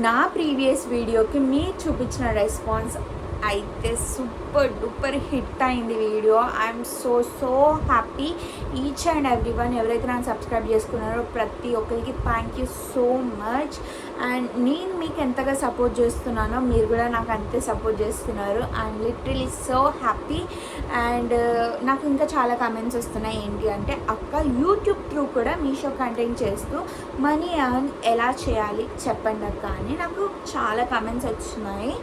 నా ప్రీవియస్ వీడియోకి మీరు చూపించిన రెస్పాన్స్ అయితే సూపర్ డూపర్ హిట్ అయింది video. I'm so happy. Each and every one ఎవరైతే నన్ను సబ్స్క్రైబ్ చేసుకున్నారో ప్రతి ఒక్కరికి thank you so much. And నేను మీకు ఎంతగా సపోర్ట్ చేస్తున్నానో మీరు కూడా నాకు అంతే సపోర్ట్ చేస్తున్నారు. I'm literally so happy. And నాకు ఇంకా చాలా కామెంట్స్ వస్తున్నాయి. ఏంటి అంటే, అక్క యూట్యూబ్ త్రూ కూడా మీషో కంటెంట్ చేస్తూ మనీ ఎర్న్ ఎలా చేయాలి చెప్పండి అక్క అని నాకు చాలా కామెంట్స్ వచ్చినాయి.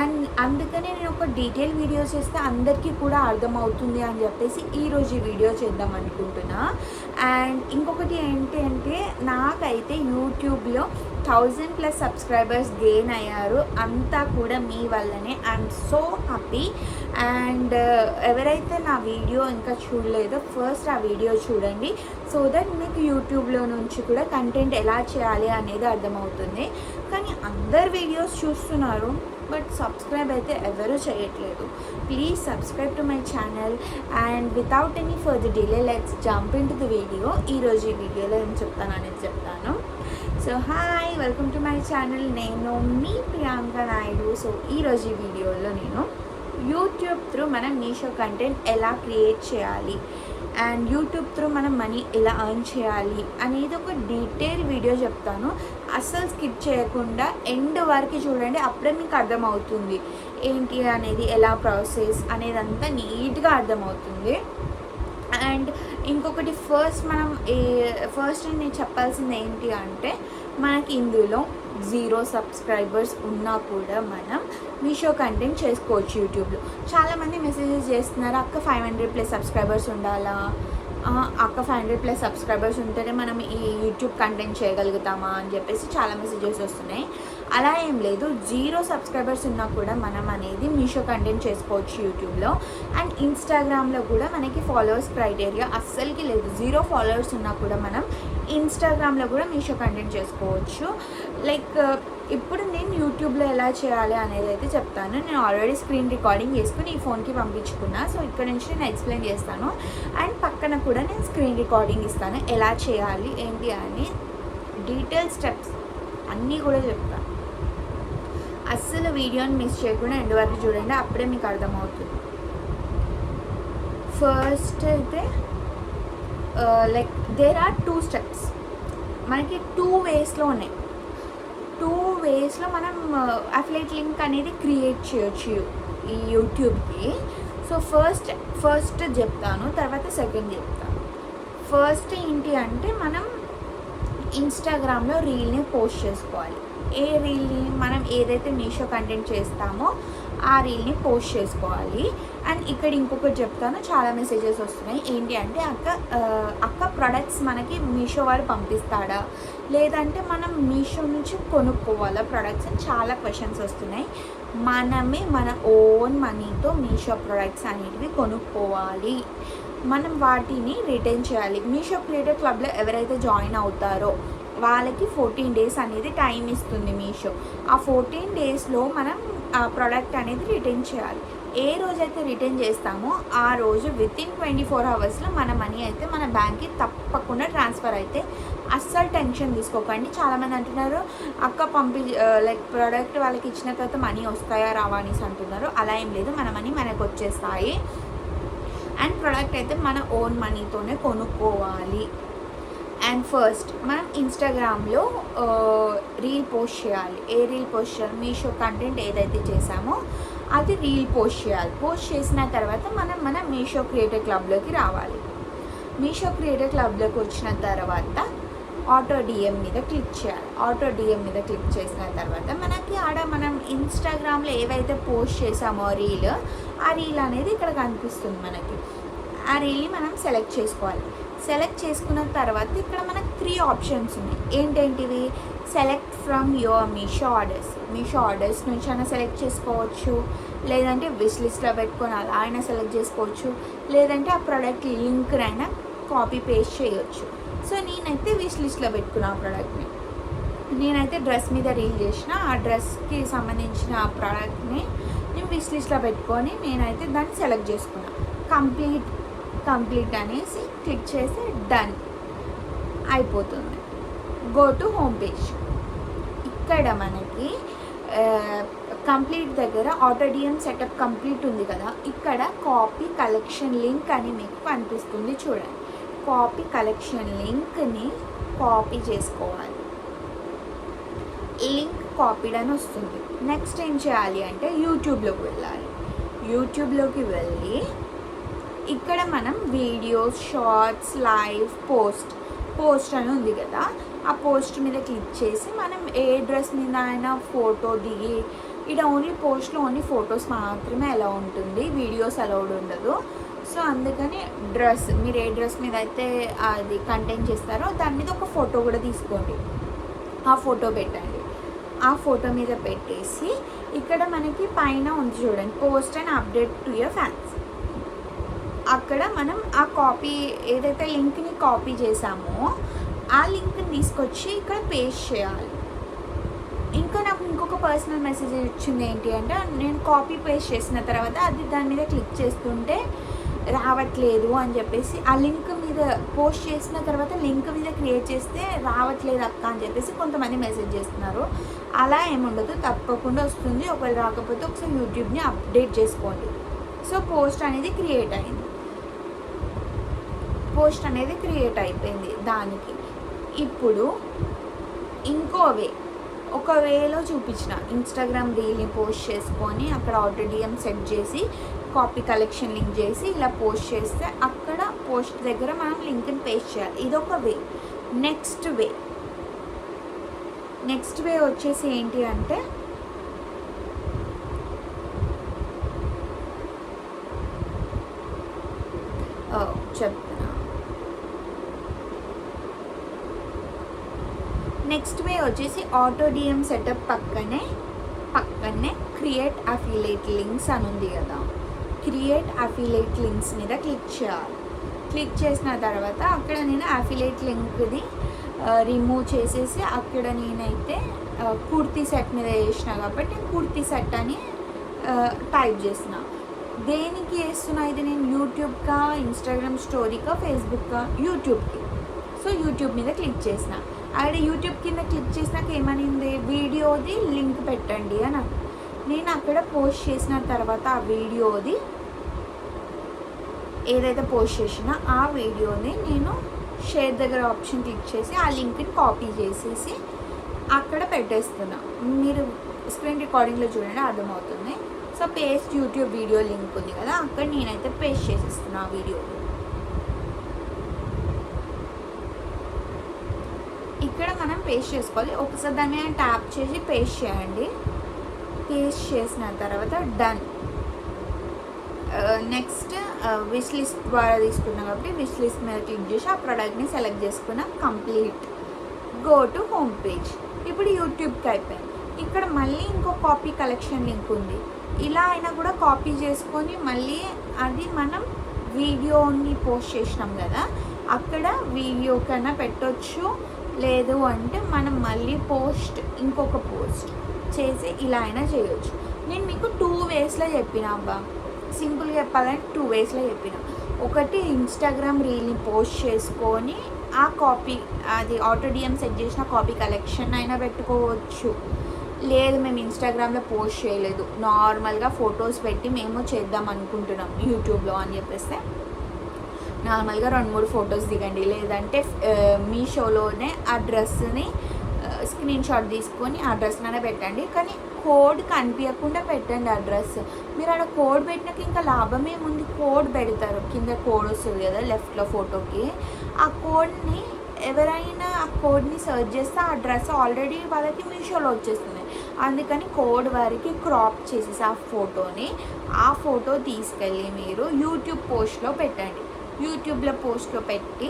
అండ్ అందుకనే నేను ఒక డీటెయిల్ వీడియో చేస్తే అందరికీ కూడా అర్థమవుతుంది అని చెప్పేసి ఈరోజు ఈ వీడియో చేద్దాం అనుకుంటున్నా. అండ్ ఇంకొకటి ఏంటి అంటే, నాకైతే యూట్యూబ్లో 1000+ సబ్స్క్రైబర్స్ గెయిన్ అయ్యారు. అంతా కూడా మీ వల్లనే. I'm so happy. అండ్ ఎవరైతే నా వీడియో ఇంకా చూడలేదో ఫస్ట్ ఆ వీడియో చూడండి. సో దట్ మీకు యూట్యూబ్లో నుంచి కూడా కంటెంట్ ఎలా చేయాలి అనేది అర్థమవుతుంది. కానీ అందరు వీడియోస్ చూస్తున్నారు, బట్ సబ్స్క్రైబ్ అయితే ఎవరూ చేయట్లేదు. Please subscribe to my channel. And without any further delay let's jump in to the video. ఈరోజు ఈ వీడియోలో ఏం చెప్తాను అనేది చెప్తాను. So hi, welcome to my channel. నేను మీ ప్రియాంక నాయుడు. సో ఈరోజు ఈ వీడియోలో నేను యూట్యూబ్ త్రూ మనం మీషో కంటెంట్ ఎలా క్రియేట్ చేయాలి అండ్ యూట్యూబ్ త్రూ మనం మనీ ఎలా ఎర్న్ చేయాలి అనేది ఒక డీటెయిల్ వీడియో చెప్తాను. అస్సలు స్కిప్ చేయకుండా ఎండ్ వరకు చూడండి, అప్పుడే మీకు అర్థమవుతుంది ఏంటి అనేది, ఎలా ప్రాసెస్ అనేది అంతా నీట్గా అర్థమవుతుంది. అండ్ ఇంకొకటి ఫస్ట్ నేను చెప్పాల్సింది ఏంటి అంటే, మనకి ఇందులో 0 సబ్స్క్రైబర్స్ ఉన్నా కూడా మనం మీషో కంటెంట్ చేసుకోవచ్చు యూట్యూబ్లో. చాలామంది మెసేజెస్ చేస్తున్నారు, అక్క 500+ సబ్స్క్రైబర్స్ ఉండాలా, అక్క 500+ సబ్స్క్రైబర్స్ ఉంటేనే మనం ఈ యూట్యూబ్ కంటెంట్ చేయగలుగుతామా అని చెప్పేసి చాలా మెసేజెస్ వస్తున్నాయి. అలా ఏం లేదు, 0 సబ్స్క్రైబర్స్ ఉన్నా కూడా మనం అనేది మీషో కంటెంట్ చేసుకోవచ్చు యూట్యూబ్లో. అండ్ ఇన్స్టాగ్రామ్లో కూడా మనకి ఫాలోవర్స్ క్రైటీరియా అస్సలకి లేదు. 0 ఫాలోవర్స్ ఉన్నా కూడా మనం ఇన్స్టాగ్రామ్లో కూడా మీషో కంటెంట్ చేసుకోవచ్చు. లైక్ ఇప్పుడు నేను యూట్యూబ్లో ఎలా చేయాలి అనేది అయితే చెప్తాను. నేను ఆల్రెడీ స్క్రీన్ రికార్డింగ్ చేసుకుని ఈ ఫోన్కి పంపించుకున్నా. సో ఇక్కడ నుంచి నేను ఎక్స్ప్లెయిన్ చేస్తాను. అండ్ పక్కన కూడా నేను స్క్రీన్ రికార్డింగ్ ఇస్తాను, ఎలా చేయాలి ఏంటి అని డీటెయిల్ స్టెప్స్ అన్నీ కూడా చెప్తాను. అస్సలు వీడియోని మిస్ చేయకుండా ఎండ్ వరకు చూడండి, అప్పుడే మీకు అర్థమవుతుంది. ఫస్ట్ అయితే లైక్ దేర్ ఆర్ 2 స్టెప్స్. మనకి 2 వేస్లో ఉన్నాయి. 2 వేస్లో మనం అఫిలియేట్ లింక్ అనేది క్రియేట్ చేయొచ్చు ఈ యూట్యూబ్కి. సో ఫస్ట్ చెప్తాను, తర్వాత సెకండ్ చెప్తాను. ఫస్ట్ ఏంటి అంటే, మనం ఇన్స్టాగ్రామ్లో రీల్ని పోస్ట్ చేసుకోవాలి. ఏ రీల్ని మనం ఏదైతే మీషో కంటెంట్ చేస్తామో ఆ రీల్ని పోస్ట్ చేసుకోవాలి. అండ్ ఇక్కడ ఇంకొకటి చెప్తాను, చాలా మెసేజెస్ వస్తున్నాయి. ఏంటి అంటే, అక్క ప్రొడక్ట్స్ మనకి మీషో వారు పంపిస్తాడా, లేదంటే మనం మీషో నుంచి కొనుక్కోవాలా ప్రొడక్ట్స్ అని చాలా క్వశ్చన్స్ వస్తున్నాయి. మనమే మన ఓన్ మనీతో మీషో ప్రొడక్ట్స్ అనేటివి కొనుక్కోవాలి. మనం వాటిని రిటర్న్ చేయాలి. మీషో క్రియేటర్ క్లబ్లో ఎవరైతే జాయిన్ అవుతారో వాళ్ళకి 14 days అనేది టైం ఇస్తుంది మీషో. ఆ 14 daysలో మనం ఆ ప్రోడక్ట్ అనేది రిటర్న్ చేయాలి. ఏ రోజైతే రిటర్న్ చేస్తామో ఆ రోజు వితిన్ 24 hours మన మనీ అయితే మన బ్యాంక్కి తప్పకుండా ట్రాన్స్ఫర్ అయితే అస్సలు టెన్షన్ తీసుకోకండి. చాలామంది అంటున్నారు, అక్క లైక్ ప్రోడక్ట్ వాళ్ళకి ఇచ్చిన తర్వాత మనీ వస్తాయా రావా అనేసి అంటున్నారు. అలా ఏం లేదు, మన మనీ మనకు వచ్చేస్తాయి. అండ్ ప్రోడక్ట్ అయితే మన ఓన్ మనీతోనే కొనుక్కోవాలి. అండ్ ఫస్ట్ మనం ఇన్స్టాగ్రామ్లో రీల్ పోస్ట్ చేయాలి. ఏ రీల్ పోస్ట్ చేయాలి? మీషో కంటెంట్ ఏదైతే చేసామో అది రీల్ పోస్ట్ చేయాలి. పోస్ట్ చేసిన తర్వాత మన మీషో క్రియేటర్ క్లబ్లోకి రావాలి. మీషో క్రియేటర్ క్లబ్లోకి వచ్చిన తర్వాత ఆటో డిఎం మీద క్లిక్ చేయాలి. ఆటో డిఎం మీద క్లిక్ చేసిన తర్వాత మనకి మనం ఇన్స్టాగ్రామ్లో ఏవైతే పోస్ట్ చేసామో ఆ రీల్ అనేది ఇక్కడ కనిపిస్తుంది మనకి. ఆ రీల్ని మనం సెలెక్ట్ చేసుకోవాలి. సెలెక్ట్ చేసుకున్న తర్వాత ఇక్కడ మనకు 3 ఆప్షన్స్ ఉన్నాయి. ఏంటేంటివి? Select from your Meesho orders. Meesho orders నుంచి అయినా సెలెక్ట్ చేసుకోవచ్చు, లేదంటే విష్ లిస్ట్లో పెట్టుకొని అలా అయినా సెలెక్ట్ చేసుకోవచ్చు, లేదంటే ఆ ప్రోడక్ట్ లింక్నైనా కాపీ పేస్ట్ చేయొచ్చు. సో నేనైతే విష్ లిస్ట్లో పెట్టుకున్నా ఆ ప్రోడక్ట్ని. నేనైతే డ్రెస్ మీద రీల్ చేసిన, ఆ డ్రెస్కి సంబంధించిన ఆ ప్రోడక్ట్ని నేను విష్ లిస్ట్లో పెట్టుకొని నేనైతే దాన్ని సెలెక్ట్ చేసుకున్నా. కంప్లీట్ అనేసి క్లిక్ చేసి డన్ అయిపోతుంది. Go to home page. ఇక్కడ మనకి కంప్లీట్ దగ్గర ఆటోడియం సెటప్ కంప్లీట్ ఉంది కదా, ఇక్కడ కాపీ కలెక్షన్ లింక్ అని మీకు కనిపిస్తుంది చూడండి. కాపీ కలెక్షన్ లింక్ని కాపీ చేసుకోవాలి. లింక్ కాపీడ్ అని వస్తుంది. నెక్స్ట్ ఏం చేయాలి అంటే యూట్యూబ్లోకి వెళ్ళాలి. యూట్యూబ్లోకి వెళ్ళి ఇక్కడ మనం వీడియోస్, షార్ట్స్, లైవ్, పోస్ట్ అని ఉంది కదా, ఆ పోస్ట్ మీద క్లిక్ చేసి మనం ఏ డ్రెస్ మీద అయినా ఫోటో దిగి, ఇక్కడ ఓన్లీ పోస్ట్లో ఓన్లీ ఫొటోస్ మాత్రమే అలా ఉంటుంది, వీడియోస్ అలౌడ్ ఉండదు. సో అందుకని మీరు ఏ డ్రెస్ మీద అయితే అది కంటెంట్ చేస్తారో దాని మీద ఒక ఫోటో కూడా తీసుకోండి. ఆ ఫోటో పెట్టండి. ఆ ఫోటో మీద పెట్టేసి ఇక్కడ మనకి పైన ఉంది చూడండి, post and update to your fans. అక్కడ మనం ఆ కాపీ ఏదైతే లింక్ని కాపీ చేసామో ఆ లింక్ని తీసుకొచ్చి ఇక్కడ పేస్ట్ చేయాలి. ఇంకా నాకు ఇంకొక పర్సనల్ మెసేజ్ వచ్చింది ఏంటి అంటే, నేను కాపీ పేస్ట్ చేసిన తర్వాత అది దాని మీద క్లిక్ చేస్తుంటే రావట్లేదు అని చెప్పేసి, ఆ లింక్ మీద పోస్ట్ చేసిన తర్వాత లింక్ మీద క్రియేట్ చేస్తే రావట్లేదు అక్క అని చెప్పేసి కొంతమంది మెసేజ్ చేస్తున్నారు. అలా ఏముండదు, తప్పకుండా వస్తుంది. ఒకవేళ రాకపోతే ఒకసారి యూట్యూబ్ని అప్డేట్ చేసుకోండి. సో పోస్ట్ అనేది క్రియేట్ అయిపోయింది దానికి. ఇప్పుడు ఇంకో ఒక వేలో చూపించిన ఇన్స్టాగ్రామ్ రీల్ని పోస్ట్ చేసుకొని అక్కడ ఆటోడియం సెట్ చేసి కాపీ కలెక్షన్ లింక్ చేసి ఇలా పోస్ట్ చేస్తే అక్కడ పోస్ట్ దగ్గర మనం లింక్ని పేస్ట్ చేయాలి. ఇదొక వే. నెక్స్ట్ వే వచ్చేసి ఏంటి అంటే, చెప్తున్నా. నెక్స్ట్ వే వచ్చేసి ఆటోడియం సెటప్ పక్కనే క్రియేట్ అఫిలియేట్ లింక్స్ అని ఉంది కదా, క్రియేట్ అఫిలియేట్ లింక్స్ మీద క్లిక్ చేయాలి. క్లిక్ చేసిన తర్వాత అక్కడ నేను అఫిలియేట్ లింక్ది రిమూవ్ చేసేసి అక్కడ నేనైతే కుర్తీ సెట్ మీద చేసిన కాబట్టి కుర్తీ సెట్ అని టైప్ చేసిన. దేనికి వేస్తున్నా ఇది నేను యూట్యూబ్కా, ఇన్స్టాగ్రామ్ స్టోరీకా, ఫేస్బుక్కా, యూట్యూబ్కి. సో యూట్యూబ్ మీద క్లిక్ చేసిన. అక్కడ యూట్యూబ్ కింద క్లిక్ చేసినాక ఏమనింది, వీడియోది లింక్ పెట్టండి అని. నేను అక్కడ పోస్ట్ చేసిన తర్వాత ఆ వీడియోది ఏదైతే పోస్ట్ చేసినా ఆ వీడియోని నేను షేర్ దగ్గర ఆప్షన్ క్లిక్ చేసి ఆ లింక్ని కాపీ చేసేసి అక్కడ పెట్టేస్తున్నా. మీరు స్క్రీన్ రికార్డింగ్లో చూడండి, అర్థమవుతుంది. So paste YouTube video link ఉంది కదా, అక్కడ నేనైతే పేస్ట్ చేసేస్తున్నా ఆ వీడియో. ఇక్కడ మనం పేస్ట్ చేసుకోవాలి. ఒకసారి దాన్ని ట్యాప్ చేసి పేస్ట్ చేయండి. పేస్ట్ చేసిన తర్వాత డన్. నెక్స్ట్ విష్ లిస్ట్ ద్వారా తీసుకున్నాం కాబట్టి విష్ లిస్ట్ మీద క్లిక్ చేసి ఆ ప్రోడక్ట్ని సెలెక్ట్ చేసుకున్నాం. Complete. Go to home page. ఇప్పుడు యూట్యూబ్కి అయిపోయింది. ఇక్కడ మళ్ళీ ఇంకో కాపీ కలెక్షన్ లింక్ ఉంది. ఇలా అయినా కూడా కాపీ చేసుకొని మళ్ళీ అది మనం వీడియోని పోస్ట్ చేసినాం కదా, అక్కడ వీడియో కన్నా పెట్టవచ్చు. లేదు అంటే మనం మళ్ళీ ఇంకొక పోస్ట్ చేసి ఇలా అయినా చేయొచ్చు. నేను మీకు 2 వేస్లో చెప్పిన అబ్బా, సింపుల్గా చెప్పాలంటే 2 వేస్లో చెప్పిన. ఒకటి ఇన్స్టాగ్రామ్ రీల్ని పోస్ట్ చేసుకొని ఆ కాపీ అది ఆటోడియం సెట్ చేసిన కాపీ కలెక్షన్ అయినా పెట్టుకోవచ్చు. లేదు మేము ఇన్స్టాగ్రామ్లో పోస్ట్ చేయలేదు, నార్మల్గా ఫొటోస్ పెట్టి మేము చేద్దాం అనుకుంటున్నాం యూట్యూబ్లో అని చెప్పేస్తే నార్మల్గా 2-3 ఫొటోస్ దిగండి. లేదంటే మీషోలోనే ఆ డ్రెస్ని స్క్రీన్ షాట్ తీసుకొని ఆ డ్రెస్నైనా పెట్టండి. కానీ కోడ్ కనిపించకుండా పెట్టండి ఆ డ్రెస్. మీరు అక్కడ కోడ్ పెట్టినాక ఇంకా లాభం ఏముంది, కోడ్ పెడతారు, కింద కోడ్ వస్తుంది కదా లెఫ్ట్లో ఫోటోకి. ఆ కోడ్ని ఎవరైనా ఆ కోడ్ని సర్చ్ చేస్తే ఆ డ్రెస్ ఆల్రెడీ వాళ్ళకి మీషోలో వచ్చేస్తుంది. అందుకని కోడ్ వారికి క్రాప్ చేసేసి ఆ ఫోటో తీసుకెళ్ళి మీరు యూట్యూబ్ పోస్ట్లో పెట్టండి. యూట్యూబ్లో పోస్ట్లో పెట్టి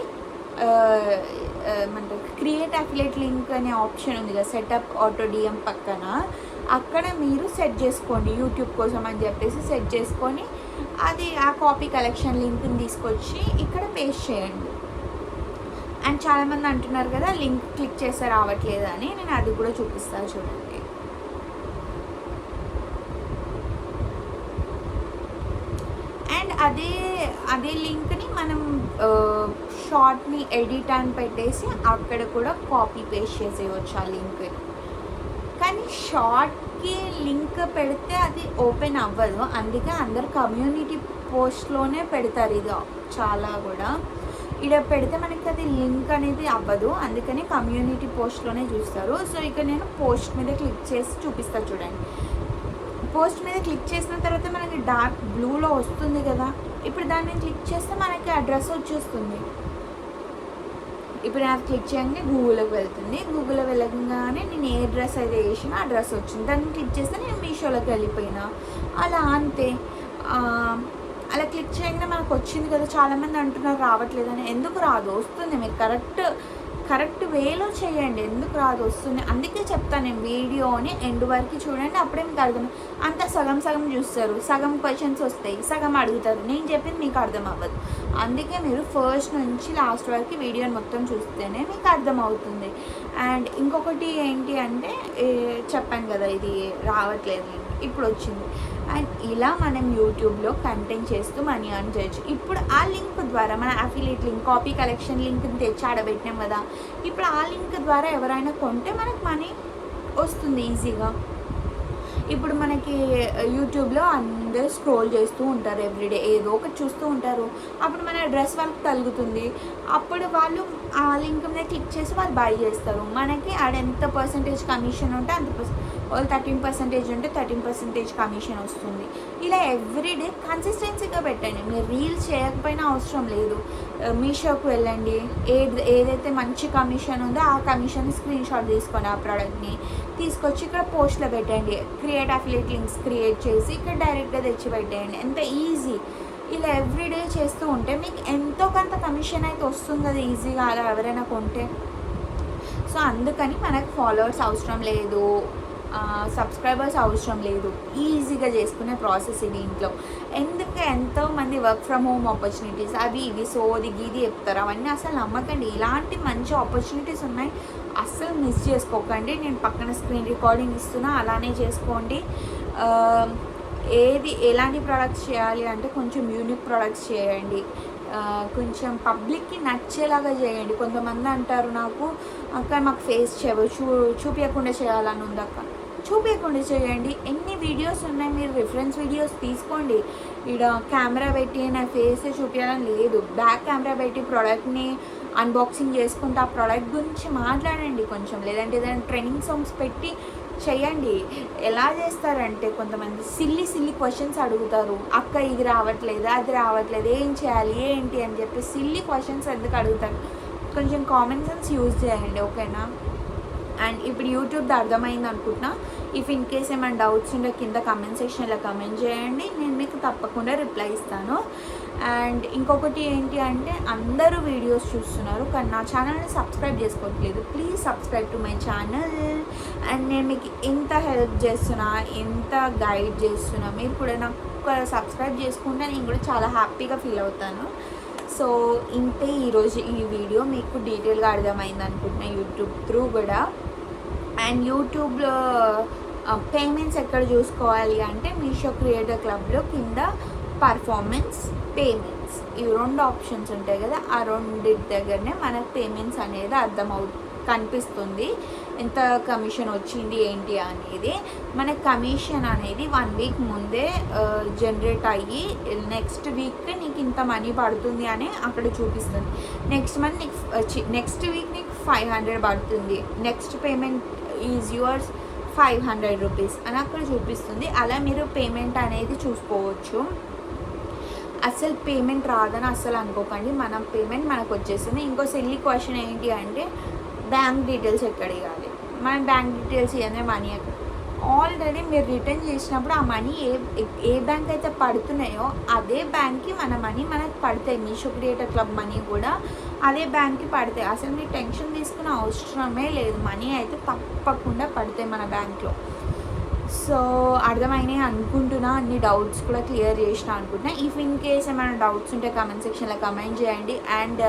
అంటే క్రియేట్ అఫిలియేట్ లింక్ అనే ఆప్షన్ ఉంది కదా సెటప్ ఆటోడియం పక్కన, అక్కడ మీరు సెట్ చేసుకోండి యూట్యూబ్ కోసం అని చెప్పేసి సెట్ చేసుకొని అది ఆ కాపీ కలెక్షన్ లింక్ని తీసుకొచ్చి ఇక్కడ పేస్ట్ చేయండి. అండ్ చాలామంది అంటున్నారు కదా లింక్ క్లిక్ చేస్తే రావట్లేదు అని, నేను అది కూడా చూపిస్తాను చూడండి. అండ్ అదే లింక్ని మనం షార్ట్ని ఎడిట్ అని పెట్టేసి అక్కడ కూడా కాపీ పేస్ట్ చేసేయవచ్చు ఆ లింక్ని. కానీ షార్ట్కి లింక్ పెడితే అది ఓపెన్ అవ్వదు. అందుకే అందరు కమ్యూనిటీ పోస్ట్లోనే పెడతారు. ఇది చాలా కూడా ఇక్కడ పెడితే మనకి అది లింక్ అనేది అవ్వదు. అందుకని కమ్యూనిటీ పోస్ట్లోనే చూస్తారు. సో ఇక్కడ నేను పోస్ట్ మీద క్లిక్ చేసి చూపిస్తాను చూడండి. పోస్ట్ మీద క్లిక్ చేసిన తర్వాత మనకి డార్క్ బ్లూలో వస్తుంది కదా. ఇప్పుడు దాన్ని క్లిక్ చేస్తే మనకి అడ్రస్ వచ్చేస్తుంది. ఇప్పుడు నాకు క్లిక్ చేయగానే గూగుల్కి వెళ్తుంది. గూగుల్లో వెళ్ళగానే నేను ఏ డ్రెస్ అయితే వేసినా ఆ డ్రెస్ వచ్చింది. దాన్ని క్లిక్ చేస్తే నేను మీషోలోకి వెళ్ళిపోయినా. అలా అంతే. అలా క్లిక్ చేయగానే మనకు వచ్చింది కదా. చాలామంది అంటున్నారు రావట్లేదని. ఎందుకు రాదు? వస్తుంది. మీరు కరెక్ట్ వేలో చేయండి. ఎందుకు రాదు? వస్తుంది. అందుకే చెప్తాను నేను వీడియోని ఎండ్ వరకు చూడండి. అప్పుడే మీకు అర్థం. అంతా సగం చూస్తారు. సగం క్వశ్చన్స్ వస్తాయి, సగం అడుగుతారు. నేను చెప్పింది మీకు అర్థం అవ్వదు. అందుకే మీరు ఫస్ట్ నుంచి లాస్ట్ వరకు వీడియోని మొత్తం చూస్తేనే మీకు అర్థమవుతుంది. అండ్ ఇంకొకటి ఏంటి అంటే చెప్పాను కదా ఇది రావట్లేదు, ఇప్పుడు వచ్చింది. అండ్ ఇలా మనం యూట్యూబ్లో కంటెంట్ చేస్తూ మనీ అర్న్ చేయొచ్చు. ఇప్పుడు ఆ లింక్ ద్వారా మన అఫిలియేట్ లింక్, కాపీ కలెక్షన్ లింక్ని తెచ్చి ఆడబెట్టినాం కదా. ఇప్పుడు ఆ లింక్ ద్వారా ఎవరైనా కొంటే మనకు మనీ వస్తుంది ఈజీగా. ఇప్పుడు మనకి యూట్యూబ్లో అందరూ స్క్రోల్ చేస్తూ ఉంటారు, ఎవ్రీడే ఏదో ఒకటి చూస్తూ ఉంటారు. అప్పుడు మన డ్రెస్ వాళ్ళకి తగ్గుతుంది. అప్పుడు వాళ్ళు ఆ లింక్ మీద క్లిక్ చేసి వాళ్ళు బై చేస్తారు. మనకి ఆడ ఎంత పర్సంటేజ్ కమిషన్ ఉంటే అంత వాళ్ళు 13% ఉంటే 13% కమిషన్ వస్తుంది. ఇలా ఎవ్రీడే కన్సిస్టెన్సీగా పెట్టండి. మీరు రీల్స్ చేయకపోయినా అవసరం లేదు. మీషోకి వెళ్ళండి, ఏదైతే మంచి కమిషన్ ఉందో ఆ కమిషన్ స్క్రీన్ షాట్ తీసుకోండి. ఆ ప్రోడక్ట్ని తీసుకొచ్చి ఇక్కడ పోస్ట్లో పెట్టండి. క్రియేట్ అఫిలియేట్ లింక్స్ క్రియేట్ చేసి ఇక్కడ డైరెక్ట్గా తెచ్చి పెట్టేయండి. ఎంత ఈజీ. ఇలా ఎవ్రీడే చేస్తూ ఉంటే మీకు ఎంతో కొంత కమిషన్ అయితే వస్తుంది కదా ఈజీగా, అలా ఎవరైనా కొంటే. సో అందుకని మనకు ఫాలోవర్స్ అవసరం లేదు, సబ్స్క్రైబర్స్ అవసరం లేదు. ఈజీగా చేసుకునే ప్రాసెస్ ఇది ఇంట్లో. ఎందుకు ఎంతోమంది వర్క్ ఫ్రమ్ హోమ్ ఆపర్చునిటీస్ అవి ఇవి సోది గీది చెప్తారు. అవన్నీ అసలు నమ్మకండి. ఇలాంటి మంచి ఆపర్చునిటీస్ ఉన్నాయి, అస్సలు మిస్ చేసుకోకండి. నేను పక్కన స్క్రీన్ రికార్డింగ్ ఇస్తున్నా, అలానే చేసుకోండి. ఎలాంటి ప్రోడక్ట్స్ చేయాలి అంటే కొంచెం యూనిక్ ప్రోడక్ట్స్ చేయండి. కొంచెం పబ్లిక్కి నచ్చేలాగా చేయండి. కొంతమంది అంటారు నాకు, అక్క మాకు ఫేస్ చూపించకుండా చేయాలని ఉంది అక్క. చూపించకుండా చేయండి. ఎన్ని వీడియోస్ ఉన్నాయి, మీరు రిఫరెన్స్ వీడియోస్ తీసుకోండి. ఇక్కడ కెమెరా పెట్టి నా ఫేస్ చూపించాలని లేదు. బ్యాక్ కెమెరా పెట్టి ప్రోడక్ట్ని అన్బాక్సింగ్ చేసుకుంటే ఆ ప్రోడక్ట్ గురించి మాట్లాడండి కొంచెం. లేదంటే ఏదైనా ట్రైనింగ్ సాంగ్స్ పెట్టి చేయండి. ఎలా చేస్తారంటే కొంతమంది సిల్లీ క్వశ్చన్స్ అడుగుతారు. అక్క ఇది రావట్లేదు, అది రావట్లేదు, ఏం చేయాలి ఏంటి అని చెప్పి సిల్లీ క్వశ్చన్స్ ఎందుకు అడుగుతారు? కొంచెం కామన్ సెన్స్ యూజ్ చేయండి, ఓకేనా? అండ్ ఇప్పుడు యూట్యూబ్ది అర్థమైంది అనుకుంటున్నా. ఇఫ్ ఇన్ కేస్ ఏమైనా డౌట్స్ ఉంటే కింద కమెంట్ సెక్షన్లో కమెంట్ చేయండి, నేను మీకు తప్పకుండా రిప్లై ఇస్తాను. అండ్ ఇంకొకటి ఏంటి అంటే అందరూ వీడియోస్ చూస్తున్నారు కానీ నా ఛానల్ని సబ్స్క్రైబ్ చేసుకోవట్లేదు. Please subscribe to my channel. And నేను మీకు ఎంత హెల్ప్ చేస్తున్నా, ఎంత గైడ్ చేస్తున్నా, మీరు కూడా నాకు సబ్స్క్రైబ్ చేసుకుంటే నేను కూడా చాలా హ్యాపీగా ఫీల్ అవుతాను. సో ఇంతే ఈరోజు ఈ వీడియో. మీకు డీటెయిల్గా అర్థమైంది అనుకుంటున్నా యూట్యూబ్ త్రూ కూడా. అండ్ యూట్యూబ్లో పేమెంట్స్ ఎక్కడ చూసుకోవాలి అంటే మీషో క్రియేటర్ క్లబ్లో కింద పర్ఫార్మెన్స్, పేమెంట్స్, ఇవి 2 ఆప్షన్స్ ఉంటాయి కదా. ఆ రెండింటి దగ్గరనే మనకు పేమెంట్స్ అనేది కనిపిస్తుంది. ఎంత కమిషన్ వచ్చింది ఏంటి అనేది. మన కమిషన్ అనేది 1 వీక్ ముందే జనరేట్ అయ్యి నెక్స్ట్ వీక్ నీకు ఇంత మనీ పడుతుంది అని అక్కడ చూపిస్తుంది. నెక్స్ట్ వీక్ నీకు 500 పడుతుంది. Next payment is yours 500 rupees అని అక్కడ చూపిస్తుంది. అలా మీరు పేమెంట్ అనేది చూసుకోవచ్చు. అసలు పేమెంట్ రాదని అస్సలు అనుకోకండి. మన పేమెంట్ మనకు వచ్చేస్తుంది. ఇంకో సిల్లీ క్వశ్చన్ ఏంటి అంటే బ్యాంక్ డీటెయిల్స్ ఎక్కడ ఇవ్వాలి? మన బ్యాంక్ డీటెయిల్స్ ఇవన్నీ మనీ ఆల్రెడీ మీరు రిటర్న్ చేసినప్పుడు ఆ మనీ ఏ బ్యాంక్ అయితే పడుతున్నాయో అదే బ్యాంక్కి మన మనీ మనకు పడతాయి. మీషో క్రియేటర్ క్లబ్ మనీ కూడా అదే బ్యాంక్కి పడతాయి. అసలు మీరు టెన్షన్ తీసుకునే అవసరమే లేదు. మనీ అయితే తప్పకుండా పడతాయి మన బ్యాంక్లో. సో అర్థమైనాయి అనుకుంటున్నా. అన్ని డౌట్స్ కూడా క్లియర్ చేసిన అనుకుంటున్నా. ఇఫ్ ఇన్ కేస్ ఏమైనా డౌట్స్ ఉంటే కామెంట్ సెక్షన్లో కమెంట్ చేయండి. అండ్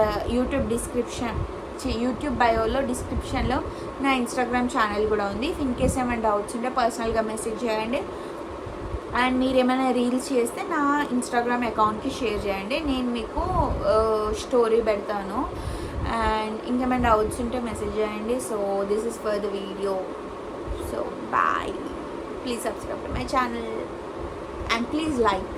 యూట్యూబ్ బయోలో డిస్క్రిప్షన్లో నా ఇన్స్టాగ్రామ్ ఛానల్ కూడా ఉంది. ఇఫ్ ఇన్ కేస్ ఏమైనా డౌట్స్ ఉంటే పర్సనల్గా మెసేజ్ చేయండి. అండ్ మీరు ఏమైనా రీల్స్ చేస్తే నా ఇన్స్టాగ్రామ్ అకౌంట్కి షేర్ చేయండి, నేను మీకు స్టోరీ పెడతాను. అండ్ ఇంకేమైనా డౌట్స్ ఉంటే మెసేజ్ చేయండి. So this is for the video. So bye. Please subscribe to my channel and please like.